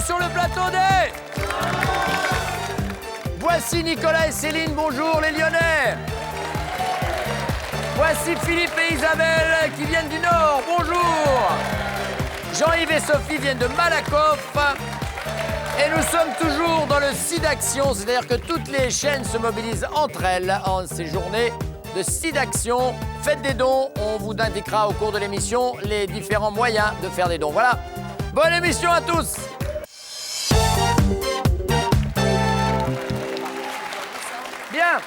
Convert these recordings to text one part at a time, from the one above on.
sur le plateau des... Voici Nicolas et Céline, bonjour les Lyonnais. Voici Philippe et Isabelle qui viennent du Nord, bonjour. Jean-Yves et Sophie viennent de Malakoff. Et nous sommes toujours dans le SIDAction, c'est-à-dire que toutes les chaînes se mobilisent entre elles en ces journées de SIDAction. Faites des dons, on vous indiquera au cours de l'émission les différents moyens de faire des dons. Voilà, bonne émission à tous. Bien.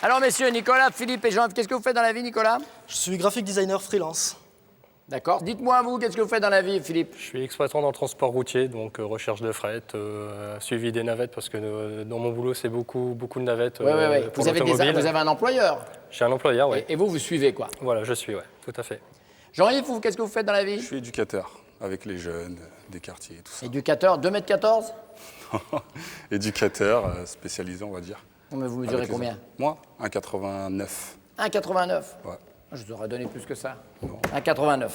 Alors messieurs, Nicolas, Philippe et Jean-Yves, qu'est-ce que vous faites dans la vie, Nicolas? Je suis graphic designer freelance. D'accord. Dites-moi, vous, qu'est-ce que vous faites dans la vie, Philippe? Je suis exploitant dans le transport routier, donc recherche de fret, suivi des navettes, parce que dans mon boulot, c'est beaucoup de navettes Oui. pour Vous avez un employeur? J'ai un employeur, oui. Et vous suivez, quoi? Voilà, je suis, oui, tout à fait. Jean-Yves, vous, qu'est-ce que vous faites dans la vie? Je suis éducateur, avec les jeunes, des quartiers et tout ça. Éducateur, 2,14 m? Éducateur, spécialisé, on va dire. Mais vous mesurez combien? Moi, 1,89. 1,89? Ouais. Je vous aurais donné plus que ça. Non. 1,89.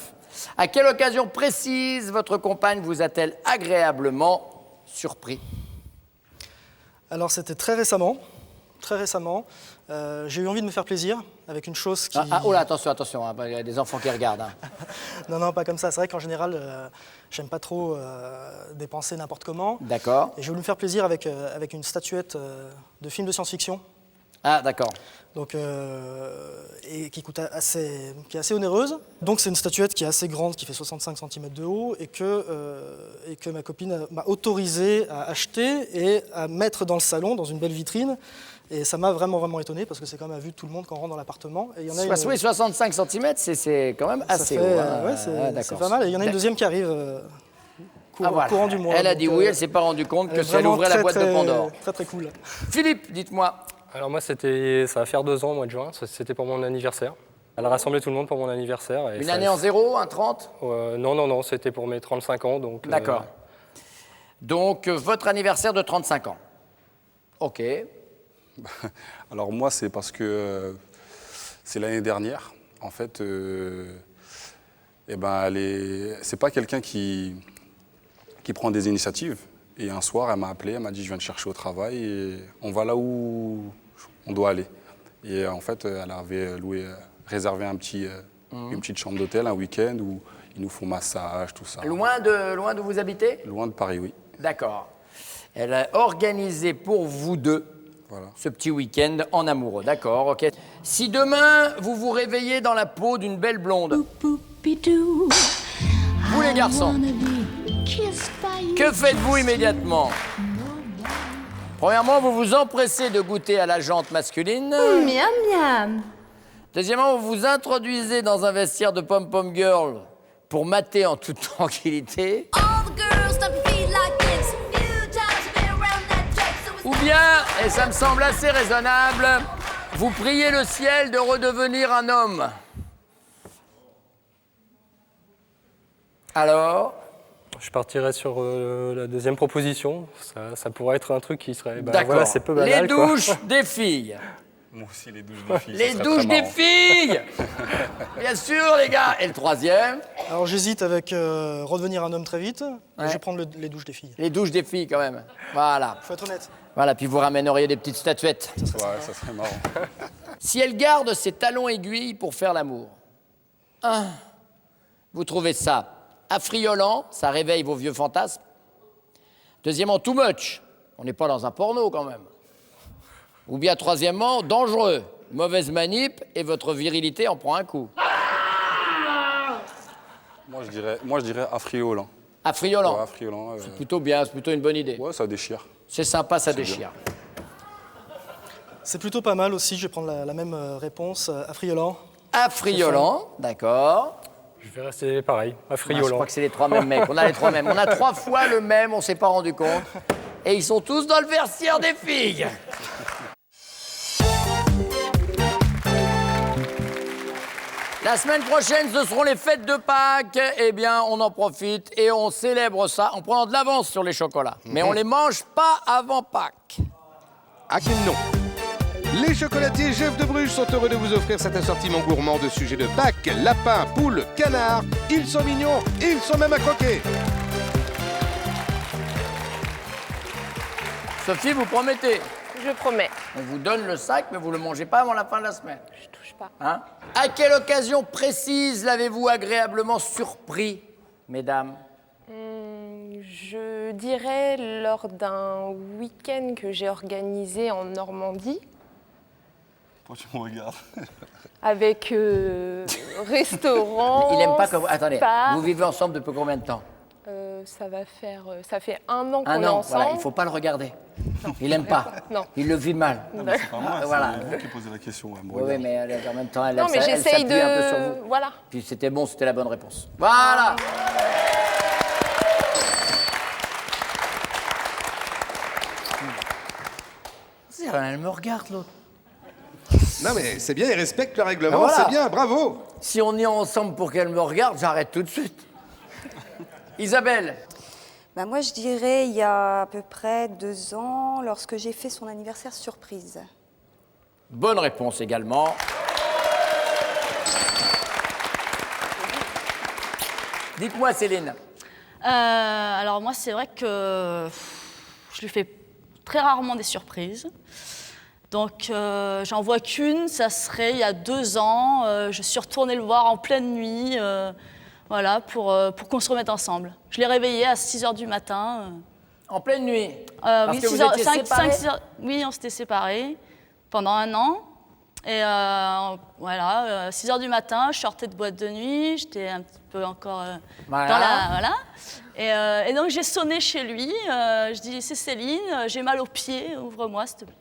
À quelle occasion précise votre compagne vous a-t-elle agréablement surpris? Alors c'était très récemment. J'ai eu envie de me faire plaisir avec une chose qui... Oh là, attention, hein, il y a des enfants qui regardent. Hein. Non, pas comme ça. C'est vrai qu'en général, j'aime pas trop dépenser n'importe comment. D'accord. Et j'ai voulu me faire plaisir avec une statuette de film de science-fiction. Ah, d'accord. Donc, et qui est assez onéreuse. Donc c'est une statuette qui est assez grande, qui fait 65 cm de haut, et que ma copine m'a autorisé à acheter et à mettre dans le salon, dans une belle vitrine. Et ça m'a vraiment étonné, parce que c'est quand même à vue de tout le monde quand on rentre dans l'appartement. Et il y en a Oui, 65 cm, c'est quand même assez haut. Hein. Ouais, c'est pas mal. Et il y en a une deuxième qui arrive courant du mois. Elle a dit oui, elle ne s'est pas rendue compte que si elle ouvrait la boîte de Pandore. Très cool. Philippe, dites-moi. Alors moi, ça va faire 2 ans au mois de juin, c'était pour mon anniversaire. Elle a rassemblé tout le monde pour mon anniversaire. Et une année en 0, un 30? Non, c'était pour mes 35 ans. D'accord. Donc, votre anniversaire de 35 ans. OK. Alors moi, c'est parce que c'est l'année dernière. En fait, c'est pas quelqu'un qui prend des initiatives. Et un soir, elle m'a appelé, elle m'a dit « je viens te chercher au travail et on va là où on doit aller ». Et en fait, elle avait réservé une petite chambre d'hôtel, un week-end où ils nous font massage, tout ça. Loin de vous habitez? Loin de Paris, oui. D'accord. Elle a organisé pour vous deux ce petit week-end en amoureux. D'accord, ok. Si demain, vous vous réveillez dans la peau d'une belle blonde, vous les garçons, que faites-vous immédiatement? Premièrement, vous vous empressez de goûter à la jante masculine. Miam miam. Deuxièmement, vous vous introduisez dans un vestiaire de pom-pom girl pour mater en toute tranquillité. Ou bien, et ça me semble assez raisonnable, vous priez le ciel de redevenir un homme. Alors? Je partirais sur la deuxième proposition. Ça pourrait être un truc qui serait... D'accord. Voilà, c'est peu banal, les douches des filles. Moi aussi, les douches des filles. Les douches des filles. Bien sûr, les gars. Et le troisième? Alors j'hésite avec redevenir un homme très vite. Ouais. Je vais prendre les douches des filles. Les douches des filles, quand même. Voilà. Faut être honnête. Voilà, puis vous ramèneriez des petites statuettes. Ouais, ça serait marrant. Si elle garde ses talons aiguilles pour faire l'amour, vous trouvez ça affriolant, ça réveille vos vieux fantasmes. Deuxièmement, too much, on n'est pas dans un porno quand même. Ou bien troisièmement, dangereux, mauvaise manip et votre virilité en prend un coup. Moi, je dirais affriolant. Affriolant. Ouais, affriolant. C'est plutôt bien, c'est plutôt une bonne idée. Ouais, ça déchire. C'est sympa, ça C'est déchire. C'est plutôt pas mal aussi, je vais prendre la même réponse, affriolant. Affriolant, d'accord. Je vais rester pareil, Je affriolant. crois que c'est les trois mêmes mecs. On a les trois mêmes. On a 3 fois le même, on s'est pas rendu compte. Et ils sont tous dans le vestiaire des filles. La semaine prochaine, ce seront les fêtes de Pâques. Eh bien, on en profite et on célèbre ça en prenant de l'avance sur les chocolats. Mais on les mange pas avant Pâques. Ah quel nom! Les chocolatiers Jeff de Bruges sont heureux de vous offrir cet assortiment gourmand de sujets de Pâques, lapins, poules, canards. Ils sont mignons, ils sont même à croquer. Sophie, vous promettez? Je promets. On vous donne le sac, mais vous ne le mangez pas avant la fin de la semaine. Je touche pas. Hein? À quelle occasion précise l'avez-vous agréablement surpris, mesdames? Je dirais lors d'un week-end que j'ai organisé en Normandie. Pourquoi tu me regardes? Avec restaurant. Il aime pas que vous... Attendez, spa. vous vivez ensemble depuis combien de temps? Ça fait 1 an qu'on Un est an, ensemble. voilà, il ne faut pas le regarder. Il n'aime pas. Non. Il le vit mal. C'est pas moi, Voilà. c'est vous qui posez la question. Ouais, me Oui, regarde. mais en même temps, elle, Non, mais elle j'essaye s'appuie un peu sur de. vous. Voilà. Puis c'était bon, c'était la bonne réponse. Voilà. Elle me regarde, l'autre. Non, mais c'est bien, ils respectent le règlement, Voilà. c'est bien, bravo. Si on est ensemble pour qu'elle me regarde, j'arrête tout de suite. Isabelle, Bah moi, je dirais il y a à peu près 2 ans, lorsque j'ai fait son anniversaire surprise. bonne réponse également. Dites-moi, Céline. Alors moi, c'est vrai que je lui fais très rarement des surprises. Donc j'en vois qu'une, ça serait il y a 2 ans. Je suis retournée le voir en pleine nuit, voilà, pour qu'on se remette ensemble. Je l'ai réveillé à 6h du matin. En pleine nuit. Parce Oui, que vous 6 heures- étiez 5, séparés 6 heures- oui, on s'était séparés pendant 1 an. Et voilà, 6h du matin, je sortais de boîte de nuit, j'étais un petit peu encore Voilà. dans la... Voilà. Et donc j'ai sonné chez lui, je dis c'est Céline, j'ai mal aux pieds, ouvre-moi s'il te plaît.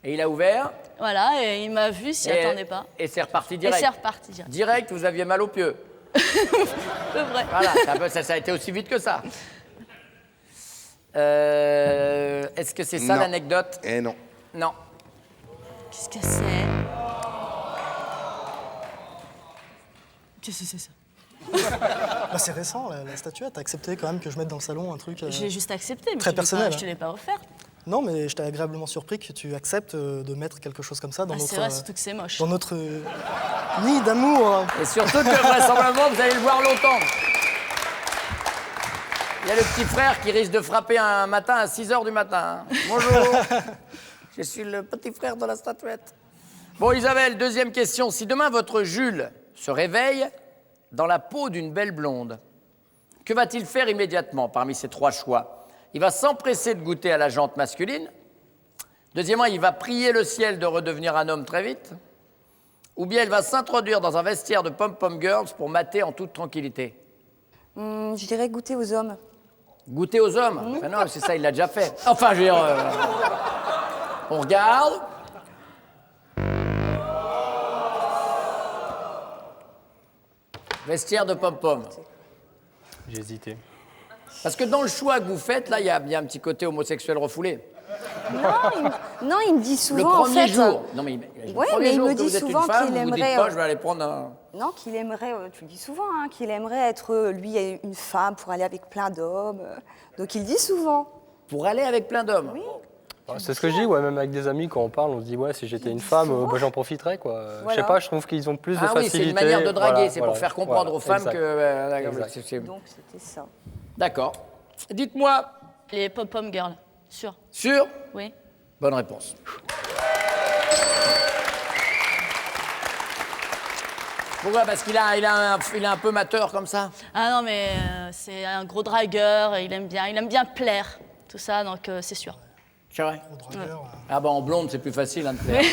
Et il a ouvert. Voilà, et il m'a vu, s'y Et- attendait pas. Et c'est reparti Et direct. c'est reparti direct. Direct, vous aviez mal aux pieds. C'est vrai. Voilà, ça a été aussi vite que ça. Est-ce que c'est ça Non. l'anecdote? Eh non. Non. Qu'est-ce que c'est? Qu'est-ce que c'est ça? Bah, c'est récent, la statuette. T'as accepté quand même que je mette dans le salon un truc... J'ai juste accepté, mais très je personnel, te l'ai pas offert. Non, mais je t'ai agréablement surpris que tu acceptes de mettre quelque chose comme ça dans Ah, notre... c'est vrai, surtout que c'est moche. dans notre nid d'amour. Et surtout que vraisemblablement, vous allez le voir longtemps. Il y a le petit frère qui risque de frapper un matin à 6h du matin. Bonjour. Je suis le petit frère de la statuette. Bon, Isabelle, deuxième question. Si demain votre Jules se réveille dans la peau d'une belle blonde, que va-t-il faire immédiatement parmi ces 3 choix? Il va s'empresser de goûter à la jante masculine. Deuxièmement, il va prier le ciel de redevenir un homme très vite. Ou bien il va s'introduire dans un vestiaire de pom-pom girls pour mater en toute tranquillité. Je dirais goûter aux hommes. Goûter aux hommes? Ah non, c'est ça, il l'a déjà fait. Enfin, je veux dire, on regarde. Vestiaire de pom-pom. J'ai hésité. Parce que dans le choix que vous faites, là, il y a bien un petit côté homosexuel refoulé. Non, il me dit Le souvent en premier fait. jour. Non, mais le Ouais, premier mais il jour me que dit vous êtes souvent une femme, qu'il vous dites aimerait, pas, je vais aller prendre un... Non, qu'il aimerait, tu le dis souvent, hein, qu'il aimerait être lui une femme pour aller avec plein d'hommes. Donc il dit souvent. Pour aller avec plein d'hommes. Oui. C'est ce que je dis, ouais, même avec des amis, quand on parle, on se dit, ouais, si j'étais une femme, bah, j'en profiterais, quoi. Je Voilà. sais pas, je trouve qu'ils ont plus de Ah oui, facilité. c'est une manière de draguer, Voilà, c'est voilà, pour faire comprendre voilà, aux femmes exact. que... Exact. Donc c'était ça. D'accord. Dites-moi, Les pom-pom girls, sûr. sûr? Oui. Bonne réponse. Pourquoi? Parce qu'il a, il a un peu mateur comme ça? Ah non, mais c'est un gros dragueur, il aime bien plaire, tout ça, donc c'est sûr. C'est vrai? Au dragueur, Ah bah en blonde, c'est plus facile hein, de plaire.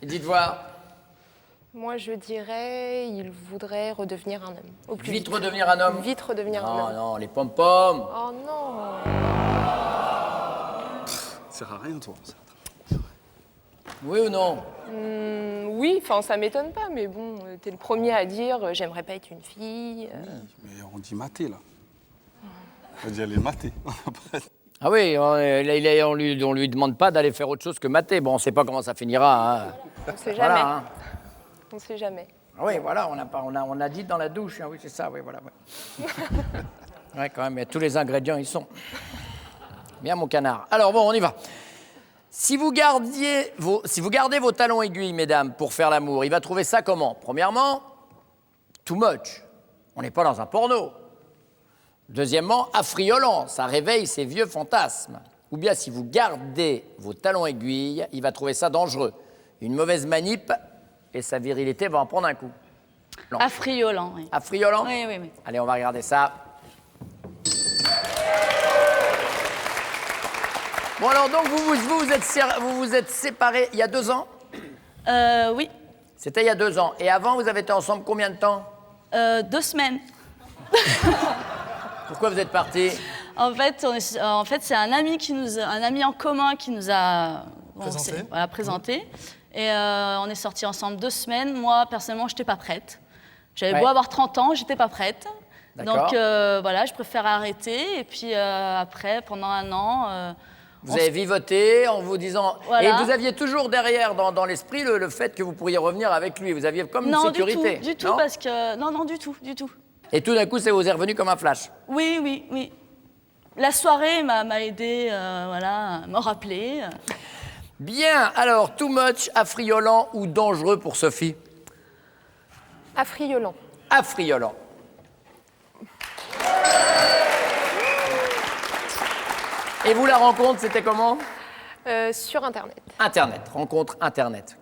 Et dites voir, Moi, je dirais, il voudrait redevenir un homme. Au plus vite vite. redevenir un homme? Vite redevenir un Non, homme. non, les pom-pom. Oh non. Ça sert à rien, toi. Oui ou non? Oui, enfin, ça m'étonne pas, mais bon, t'es le premier à dire j'aimerais pas être une fille. Mais on dit mater, là. On dit aller mater. Ah oui, on lui demande pas d'aller faire autre chose que mater. Bon, on sait pas comment ça finira. Hein. On sait jamais. Voilà, hein. On sait jamais. Ah oui, voilà, on a dit dans la douche. Hein, oui, c'est ça, oui, voilà. Ouais. Ouais, quand même, tous les ingrédients, ils sont. Bien, mon canard. Alors, bon, on y va. Si vous gardez vos talons aiguilles, mesdames, pour faire l'amour, il va trouver ça comment? Premièrement, too much. On n'est pas dans un porno. Deuxièmement, affriolant. Ça réveille ses vieux fantasmes. ou bien si vous gardez vos talons aiguilles, il va trouver ça dangereux. Une mauvaise manip et sa virilité va en prendre un coup. Affriolant, oui. Affriolant? Oui, oui, oui. Allez, on va regarder ça. Bon, alors donc, vous vous êtes séparés il y a 2 ans? Oui, C'était il y a 2 ans. Et avant, vous avez été ensemble combien de temps? 2 semaines. Pourquoi vous êtes partis? En fait, c'est un ami en commun qui nous a présenté. Et on est sortis ensemble 2 semaines. Moi, personnellement, je n'étais pas prête. J'avais beau avoir 30 ans, je n'étais pas prête. Donc voilà, je préfère arrêter. Et puis après, pendant 1 an... Vous avez vivoté en vous disant... Voilà. Et vous aviez toujours derrière, dans l'esprit, le fait que vous pourriez revenir avec lui. Vous aviez comme une sécurité. Du tout, parce que... Non, du tout. Et tout d'un coup, ça vous est revenu comme un flash. Oui. La soirée m'a aidé à me rappeler. Bien, alors, too much, affriolant ou dangereux pour Sophie? Affriolant. Affriolant. Et vous, la rencontre, c'était comment? Sur Internet. Internet, rencontre Internet.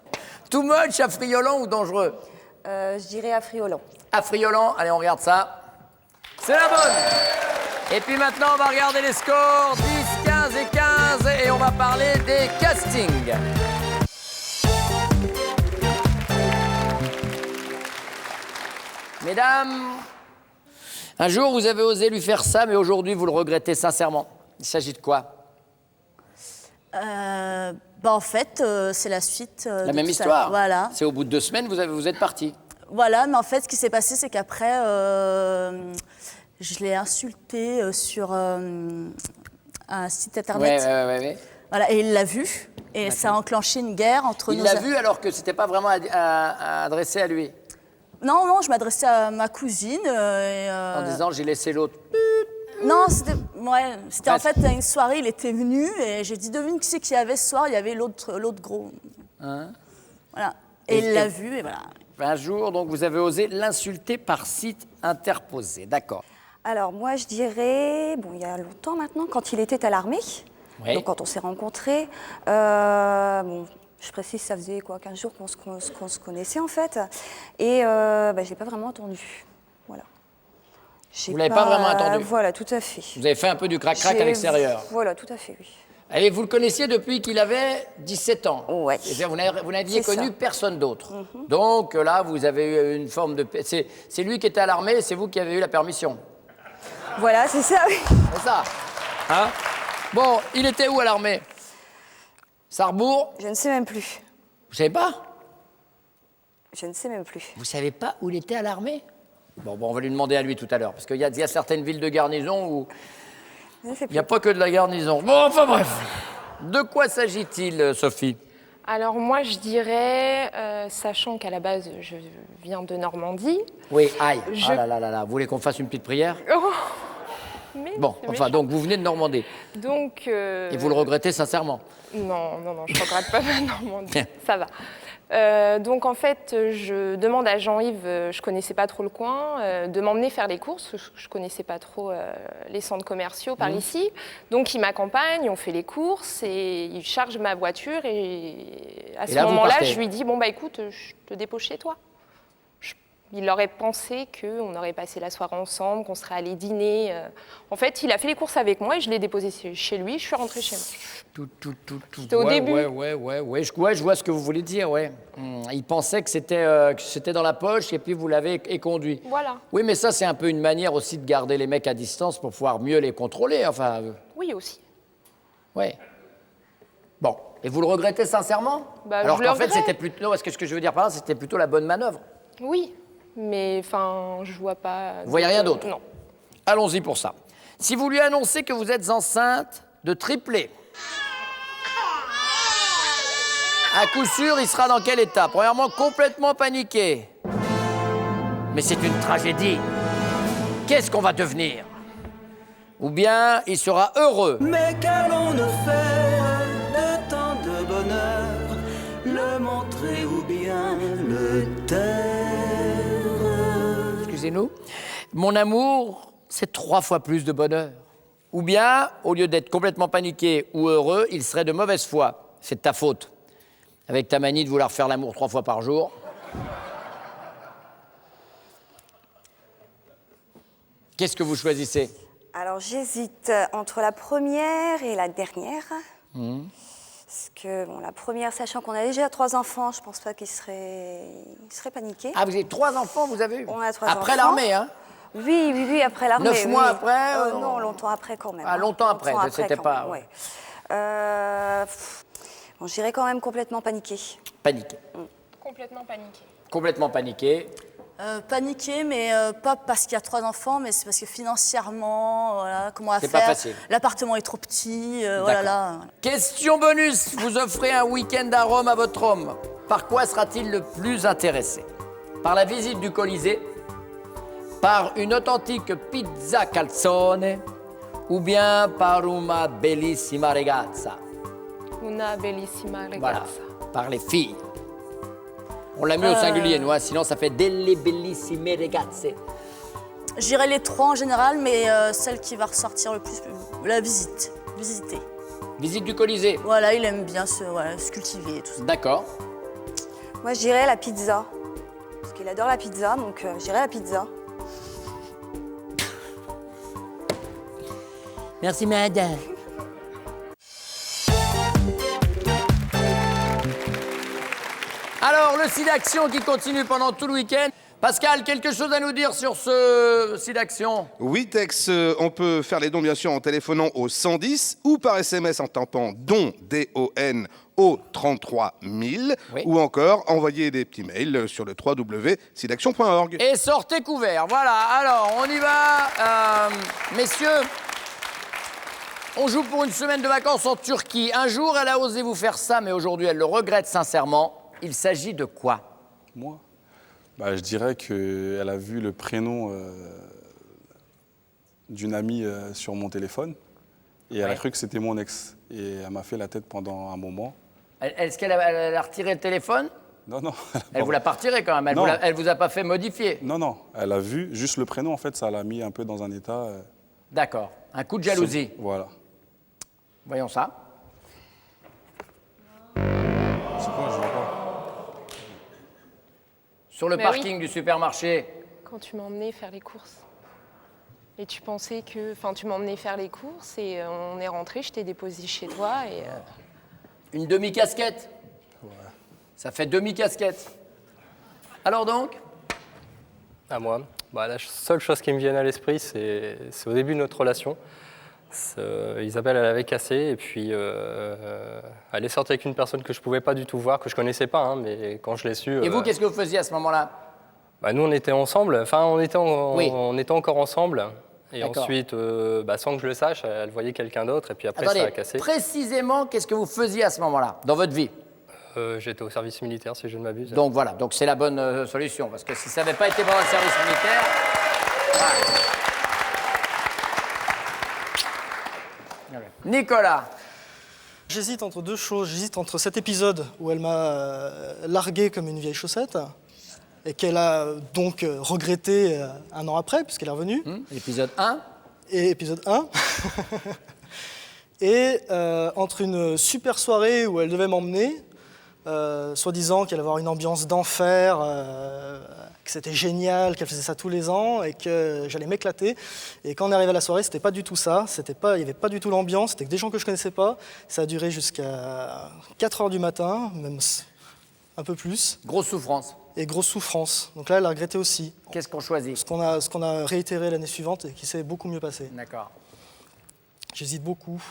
Too much, affriolant ou dangereux? Je dirais affriolant. Affriolant, allez, on regarde ça. C'est la bonne! Et puis maintenant, on va regarder les scores, 10, 15 et 15, et on va parler des castings. Mesdames, un jour, vous avez osé lui faire ça, mais aujourd'hui, vous le regrettez sincèrement. Il s'agit de quoi? En fait, c'est la suite. La même histoire. Voilà. C'est au bout de 2 semaines, vous êtes partis. Voilà, mais en fait, ce qui s'est passé, c'est qu'après, je l'ai insulté sur un site internet. Ouais. Voilà, et il l'a vu. Et ça a enclenché une guerre entre nous. Il l'a vu alors que c'était pas vraiment adressé à lui. Non, je m'adressais à ma cousine. En disant, j'ai laissé l'autre. Non, c'était en fait une soirée, il était venu et j'ai dit, devine qui c'est qu'il y avait ce soir, il y avait l'autre gros. Hein? Voilà. Et il l'a vu et voilà. Un jour, donc, vous avez osé l'insulter par site interposé. D'accord. Alors moi je dirais, il y a longtemps maintenant, quand il était à l'armée, donc quand on s'est rencontrés, je précise, ça faisait 15 jours qu'on se connaissait en fait, et je ne l'ai pas vraiment attendu. Voilà. Vous ne l'avez pas vraiment attendu? Voilà, tout à fait. Vous avez fait un peu du crac-crac à l'extérieur? Voilà, tout à fait, oui. Allez, vous le connaissiez depuis qu'il avait 17 ans? Ouais. C'est-à-dire vous n'aviez connu ça. Personne d'autre. Donc là, vous avez eu une forme de... C'est lui qui était à l'armée, c'est vous qui avez eu la permission? Voilà, c'est ça, oui. C'est ça. Hein? Bon, il était où à l'armée? Sarrebourg? Je ne sais même plus. Vous savez pas? Je ne sais même plus. Vous savez pas où il était à l'armée? Bon, on va lui demander à lui tout à l'heure, parce qu'il y a certaines villes de garnison où Je ne sais il n'y a plus. pas que de la garnison. Bon, enfin bref. De quoi s'agit-il, Sophie? Alors moi, je dirais, sachant qu'à la base, je viens de Normandie. Oui, aïe. Ah là. Vous voulez qu'on fasse une petite prière? Oh, mais Bon, c'est enfin, méchant. donc vous venez de Normandie. Donc... Et vous le regrettez sincèrement? Non, je ne regrette pas ma Normandie, ça va. Donc en fait, je demande à Jean-Yves, je ne connaissais pas trop le coin, de m'emmener faire les courses. Je ne connaissais pas trop les centres commerciaux par ici. Donc il m'accompagne, on fait les courses et il charge ma voiture. Et à ce là, vous moment-là, partez. je lui dis, écoute, je te dépose chez toi. Il aurait pensé qu'on aurait passé la soirée ensemble, qu'on serait allé dîner. En fait, il a fait les courses avec moi et je l'ai déposé chez lui. Je suis rentrée chez moi. C'était au début. Ouais, je vois ce que vous voulez dire, ouais. Il pensait que c'était dans la poche et puis vous l'avez éconduit. Voilà. Oui, mais ça, c'est un peu une manière aussi de garder les mecs à distance pour pouvoir mieux les contrôler, enfin... Oui, aussi. Ouais. Bon, et vous le regrettez sincèrement? Alors je le qu'en fait, regrette. c'était plutôt... Non, ce que je veux dire par là, c'était plutôt la bonne manœuvre. Oui, mais je vois pas... Vous voyez rien d'autre? Non. Allons-y pour ça. Si vous lui annoncez que vous êtes enceinte de triplé, à coup sûr, il sera dans quel état? Premièrement, complètement paniqué. Mais c'est une tragédie. Qu'est-ce qu'on va devenir? Ou bien, il sera heureux. Mais qu'allons-nous faire de tant de bonheur? Le montrer ou bien le taire? Excusez-nous. Mon amour, c'est 3 fois plus de bonheur. Ou bien, au lieu d'être complètement paniqué ou heureux, il serait de mauvaise foi. C'est de ta faute. Avec ta manie de vouloir faire l'amour 3 fois par jour. Qu'est-ce que vous choisissez? Alors j'hésite entre la première et la dernière. Parce que bon, la première, sachant qu'on a déjà 3 enfants, je pense pas qu'il serait paniqué. Ah, vous avez 3 enfants, vous avez eu? On a 3 enfants. Après l'armée, hein? Oui, après l'armée. 9 mois après Non, longtemps après quand même. Ah, longtemps après, c'était pas... Ouais. Bon, j'irais quand même complètement paniqué. Paniqué. Complètement paniqué. Complètement paniqué. Paniqué, mais pas parce qu'il y a 3 enfants, mais c'est parce que financièrement, voilà, comment on va C'est faire. pas facile. L'appartement est trop petit, voilà là. Question bonus, vous offrez un week-end à Rome à votre homme. Par quoi sera-t-il le plus intéressé? Par la visite du Colisée? Par une authentique pizza calzone? Ou bien par una bellissima ragazza? Una bellissima ragazza. Voilà, par les filles. On l'a mis au singulier, nous, hein, sinon ça fait delle bellissime ragazze. J'irai les 3 en général, mais celle qui va ressortir le plus, la visite. Visiter. Visite du Colisée. Voilà, il aime bien se cultiver et tout ça. D'accord. Moi, j'irais la pizza. Parce qu'il adore la pizza, donc j'irais la pizza. Merci, madame. Alors, le site d'action qui continue pendant tout le week-end. Pascal, quelque chose à nous dire sur ce site d'action? Oui, Tex, on peut faire les dons bien sûr en téléphonant au 110 ou par SMS en tapant don, D-O-N, au 33 000 Oui. ou encore envoyer des petits mails sur le www.sidaction.org. Et sortez couverts. Voilà, alors, on y va. Messieurs, on joue pour une semaine de vacances en Turquie. Un jour, elle a osé vous faire ça, mais aujourd'hui, elle le regrette sincèrement. Il s'agit de quoi? Moi, je dirais qu'elle a vu le prénom d'une amie sur mon téléphone et elle a cru que c'était mon ex. Et elle m'a fait la tête pendant un moment. Est-ce qu'elle a retiré le téléphone? Non, non. Elle vous l'a pas retiré quand même, elle vous a pas fait modifier? Non, non. Elle a vu juste le prénom, en fait, ça l'a mis un peu dans un état... D'accord. Un coup de jalousie. Voilà. Voyons ça. C'est quoi, je vois pas. Sur le Mais parking oui. du supermarché. Quand tu m'emmenais faire les courses. Et tu pensais que... Enfin, tu m'emmenais faire les courses et on est rentré, je t'ai déposé chez toi et... Une demi-casquette. Ouais. Ça fait demi-casquette. Alors donc? À moi. La seule chose qui me vient à l'esprit, c'est au début de notre relation. Isabelle, elle avait cassé et puis elle est sortie avec une personne que je ne pouvais pas du tout voir, que je ne connaissais pas, hein, mais quand je l'ai su... Et vous, qu'est-ce que vous faisiez à ce moment-là? Nous, on était ensemble, enfin, on était encore ensemble. Et D'accord. ensuite, sans que je le sache, elle voyait quelqu'un d'autre et puis après, Attendez, ça a cassé. précisément, qu'est-ce que vous faisiez à ce moment-là, dans votre vie? J'étais au service militaire, si je ne m'abuse. Donc voilà, donc c'est la bonne solution, parce que si ça n'avait pas été pendant le service militaire... Voilà. Nicolas. J'hésite entre 2 choses. J'hésite entre cet épisode où elle m'a largué comme une vieille chaussette et qu'elle a donc regretté 1 an après, puisqu'elle est revenue. Épisode 1. Et épisode 1. Et entre une super soirée où elle devait m'emmener, soi-disant qu'elle allait avoir une ambiance d'enfer, que c'était génial, qu'elle faisait ça tous les ans et que j'allais m'éclater. Et quand on est arrivé à la soirée, c'était pas du tout ça. Il n'y avait pas du tout l'ambiance. C'était que des gens que je connaissais pas. Ça a duré jusqu'à 4 heures du matin, même un peu plus. Grosse souffrance. Et grosse souffrance. Donc là, elle a regretté aussi. Qu'est-ce qu'on choisit? Ce qu'on a réitéré l'année suivante et qui s'est beaucoup mieux passé. D'accord. J'hésite beaucoup.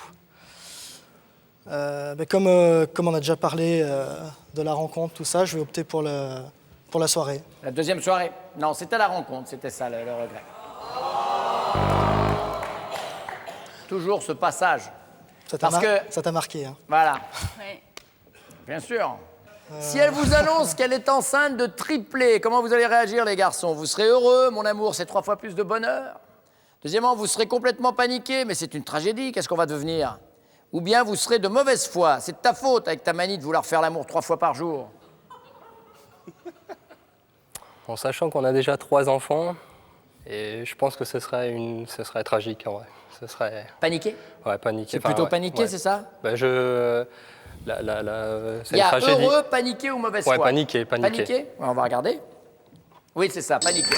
Comme on a déjà parlé de la rencontre, tout ça, je vais opter pour la soirée. La deuxième soirée? Non, c'était la rencontre, c'était ça le regret. Toujours ce passage. Ça t'a Parce que... ça t'a marqué, hein. Voilà. Ouais. Bien sûr. Si elle vous annonce qu'elle est enceinte de triplé, comment vous allez réagir, les garçons? Vous serez heureux, mon amour, c'est 3 fois plus de bonheur. Deuxièmement, vous serez complètement paniqué, mais c'est une tragédie, qu'est-ce qu'on va devenir? Ou bien vous serez de mauvaise foi, c'est de ta faute avec ta manie de vouloir faire l'amour 3 fois par jour. En sachant qu'on a déjà 3 enfants Et je pense que ce serait tragique en vrai. Ce serait... Paniqué? Ouais, paniqué. C'est plutôt ouais, paniqué, ouais. c'est ça? Bah, c'est Il y a une tragédie. heureux, paniqué ou mauvaise foi? Ouais, paniqué. Paniqué? Ouais, on va regarder. Oui, c'est ça, paniqué.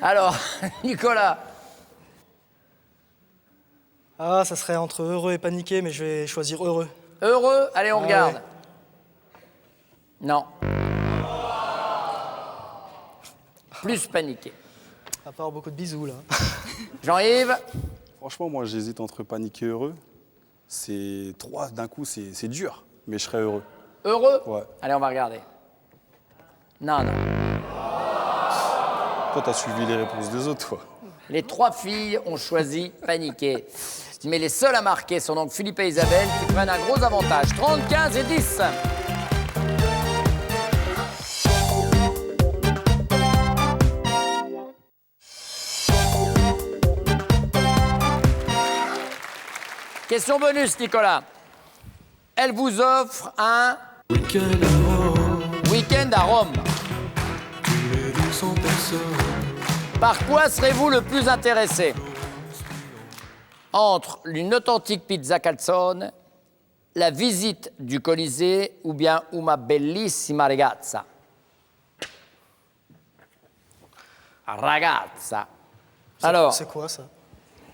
Alors, Nicolas. Ah, ça serait entre heureux et paniqué, mais je vais choisir heureux. Heureux? Allez, on regarde. Ouais. Non. Plus paniqué. À part beaucoup de bisous, là. Jean-Yves? Franchement, moi, j'hésite entre paniquer et heureux. C'est 3 d'un coup, c'est dur, mais je serais heureux. Heureux? Ouais. Allez, on va regarder. Non. Toi, t'as suivi les réponses des autres, toi. Les 3 filles ont choisi paniquer. Mais les seuls à marquer sont donc Philippe et Isabelle qui prennent un gros avantage. 30, 15 et 10. Question bonus, Nicolas. Elle vous offre un week-end à Rome. Par quoi serez-vous le plus intéressé? Entre une authentique pizza calzone, la visite du Colisée ou bien una bellissima ragazza? Ragazza. Alors, C'est quoi, ça?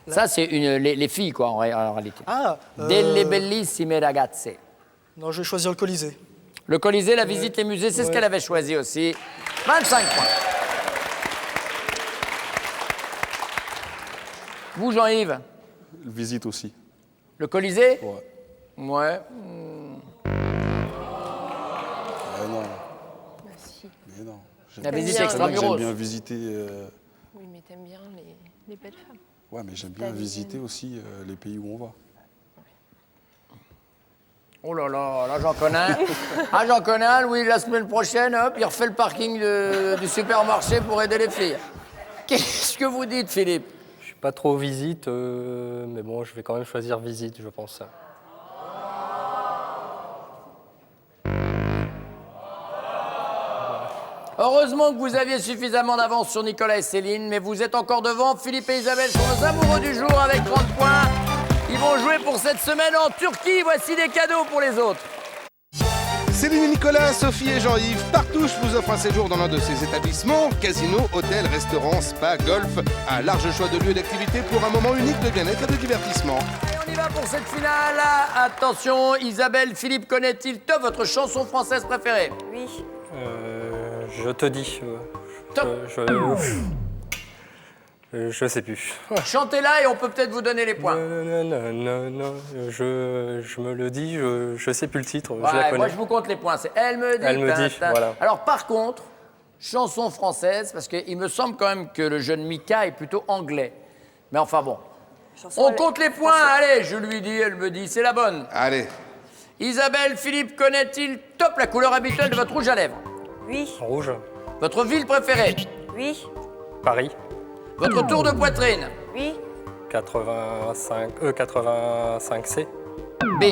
ça, c'est les filles, quoi, en réalité. Ah Delle bellissime ragazze. Non, je vais choisir le Colisée. Le Colisée, la visite, les musées, c'est ce qu'elle avait choisi aussi. 25 points. Vous, Jean-Yves? Visite aussi. Le Colisée? Ouais. Ouais. Non. Bah, si. Mais non. La J'aime visite bien, extramuros. J'aime bien visiter. Oui, mais t'aimes bien les belles femmes. Ouais, mais j'aime bien visiter aussi les pays où on va. Oh là là, là j'en connais un. Ah, j'en connais un, Louis, la semaine prochaine, hop, il refait le parking du supermarché pour aider les filles. Qu'est-ce que vous dites, Philippe? Je suis pas trop visite, mais bon, je vais quand même choisir visite, je pense. Heureusement que vous aviez suffisamment d'avance sur Nicolas et Céline, mais vous êtes encore devant. Philippe et Isabelle sont nos amoureux du jour avec 30 points. Ils vont jouer pour cette semaine en Turquie. Voici des cadeaux pour les autres. Céline et Nicolas, Sophie et Jean-Yves, Partouche vous offre un séjour dans l'un de ses établissements. Casino, hôtel, restaurant, spa, golf. Un large choix de lieux d'activité pour un moment unique de bien-être et de divertissement. Et on y va pour cette finale. Attention, Isabelle, Philippe connaît-il top votre chanson française préférée? Oui. Je te dis. Top. Je sais plus. Chantez-la et on peut peut-être vous donner les points. Non, je me le dis, je sais plus le titre, je la Ouais, connais. moi, je vous compte les points. C'est Elle me dit. Elle me dit, voilà. Alors, par contre, chanson française, parce qu'il me semble quand même que le jeune Mika est plutôt anglais. Mais enfin bon. On compte les points. Allez, je lui dis, elle me dit. C'est la bonne. Allez. Isabelle, Philippe connaît-il top la couleur habituelle de votre rouge à lèvres? Oui. Rouge, Votre ville préférée? Oui. Paris, Votre tour de poitrine? Oui. 85C, B.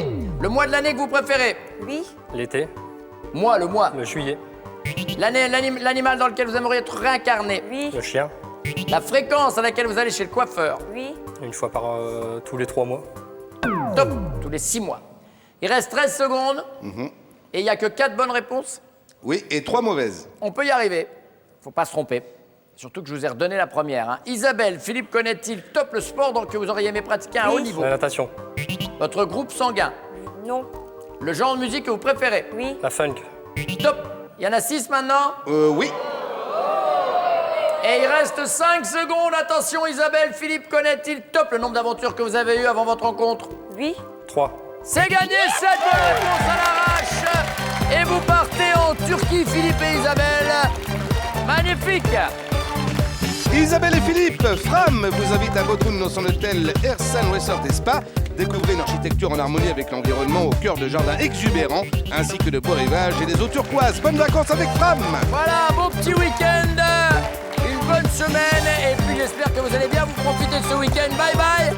Le mois de l'année que vous préférez? Oui. l'été, Moi, le mois. le juillet, L'animal dans lequel vous aimeriez être réincarné? Oui. le chien, La fréquence à laquelle vous allez chez le coiffeur? Oui. une fois par tous les 3 mois. Top, tous les 6 mois. Il reste 13 secondes. Et il n'y a que 4 bonnes réponses. Oui, et 3 mauvaises. On peut y arriver. Faut pas se tromper. Surtout que je vous ai redonné la première. Hein. Isabelle, Philippe connaît-il top le sport que vous auriez aimé pratiquer à un haut niveau? La natation, Votre groupe sanguin? Non. Le genre de musique que vous préférez? Oui. la funk, Top. Il y en a 6 maintenant. Oui. Et il reste 5 secondes. Attention Isabelle, Philippe connaît-il top le nombre d'aventures que vous avez eues avant votre rencontre? Oui. 3. C'est gagné, 7 bonnes réponses à l'arrache. Et vous partez en Turquie, Philippe et Isabelle. Magnifique. Isabelle et Philippe, Fram vous invite à Bodrum dans son hôtel Ersan Resort et Spa. Découvrez une architecture en harmonie avec l'environnement au cœur de jardins exubérants, ainsi que de beaux rivages et des eaux turquoises. Bonnes vacances avec Fram. Voilà, beau petit week-end. Une bonne semaine. Et puis j'espère que vous allez bien vous profiter de ce week-end. Bye bye.